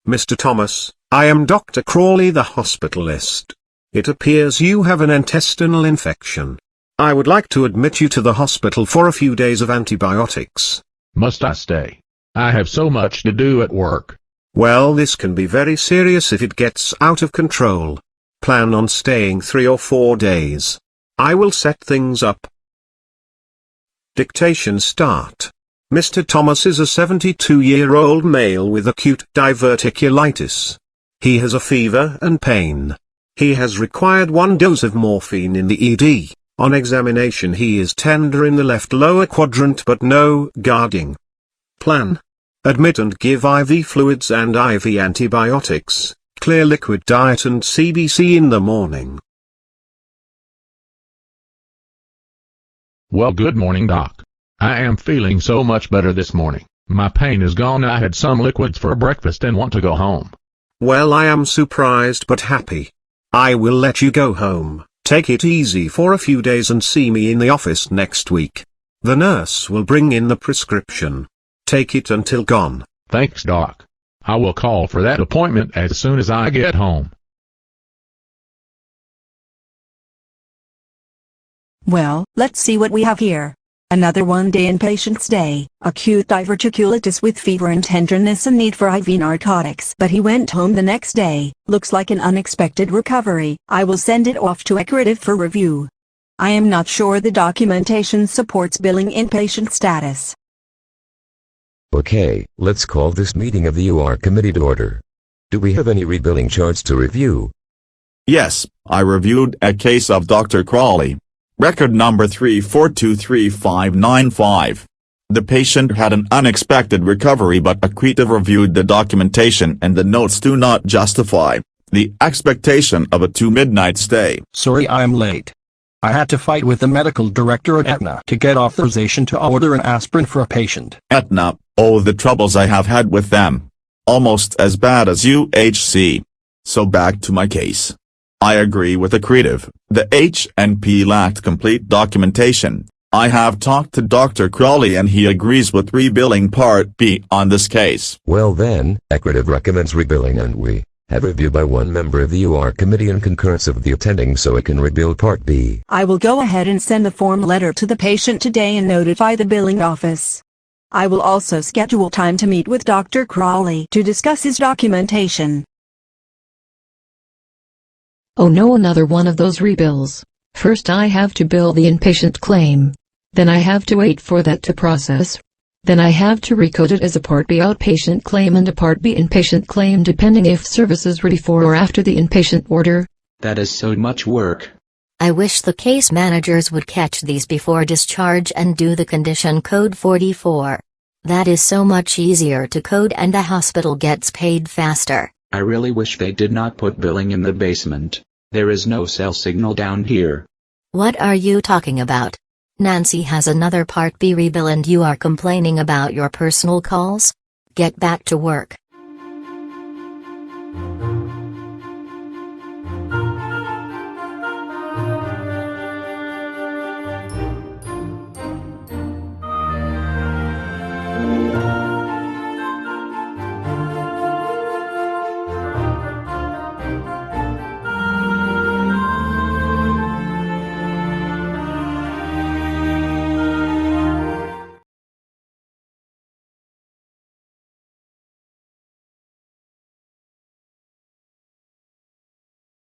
Mr. Thomas, I am Dr. Crawley, the hospitalist. It appears you have an intestinal infection. I would like to admit you to the hospital for a few days of antibiotics. Must I stay? I have so much to do at work. Well, this can be very serious if it gets out of control. Plan on staying 3 or 4 days. I will set things up. Dictation start. Mr. Thomas is a 72-year-old male with acute diverticulitis. He has a fever and pain. He has required 1 dose of morphine in the ED. On examination he is tender in the left lower quadrant but no guarding. Plan. Admit and give IV fluids and IV antibiotics, clear liquid diet and CBC in the morning. Well, good morning, Doc. I am feeling so much better this morning. My pain is gone. I had some liquids for breakfast and want to go home. Well, I am surprised but happy. I will let you go home. Take it easy for a few days and see me in the office next week. The nurse will bring in the prescription. Take it until gone. Thanks, Doc. I will call for that appointment as soon as I get home. Well, let's see what we have here. Another 1-day inpatient stay, acute diverticulitis with fever and tenderness and need for IV narcotics. But he went home the next day. Looks like an unexpected recovery. I will send it off to Accredited for review. I am not sure the documentation supports billing inpatient status. Okay, let's call this meeting of the UR committee to order. Do we have any rebilling charts to review? Yes, I reviewed a case of Dr. Crawley. Record number 34235595. The patient had an unexpected recovery but Accredited reviewed the documentation and the notes do not justify the expectation of a 2 midnight stay. Sorry I am late. I had to fight with the medical director at Aetna to get authorization to order an aspirin for a patient. Aetna, oh the troubles I have had with them. Almost as bad as UHC. So back to my case. I agree with Accredited. The H&P lacked complete documentation. I have talked to Dr. Crawley and he agrees with rebilling Part B on this case. Well then, Accredited recommends rebilling and we have reviewed by 1 member of the UR committee in concurrence of the attending so it can rebill Part B. I will go ahead and send the form letter to the patient today and notify the billing office. I will also schedule time to meet with Dr. Crawley to discuss his documentation. Oh no, another one of those rebills. First I have to bill the inpatient claim. Then I have to wait for that to process. Then I have to recode it as a Part B outpatient claim and a Part B inpatient claim depending if service is ready for or after the inpatient order. That is so much work. I wish the case managers would catch these before discharge and do the condition code 44. That is so much easier to code and the hospital gets paid faster. I really wish they did not put billing in the basement. There is no cell signal down here. What are you talking about? Nancy has another Part B rebill and you are complaining about your personal calls? Get back to work.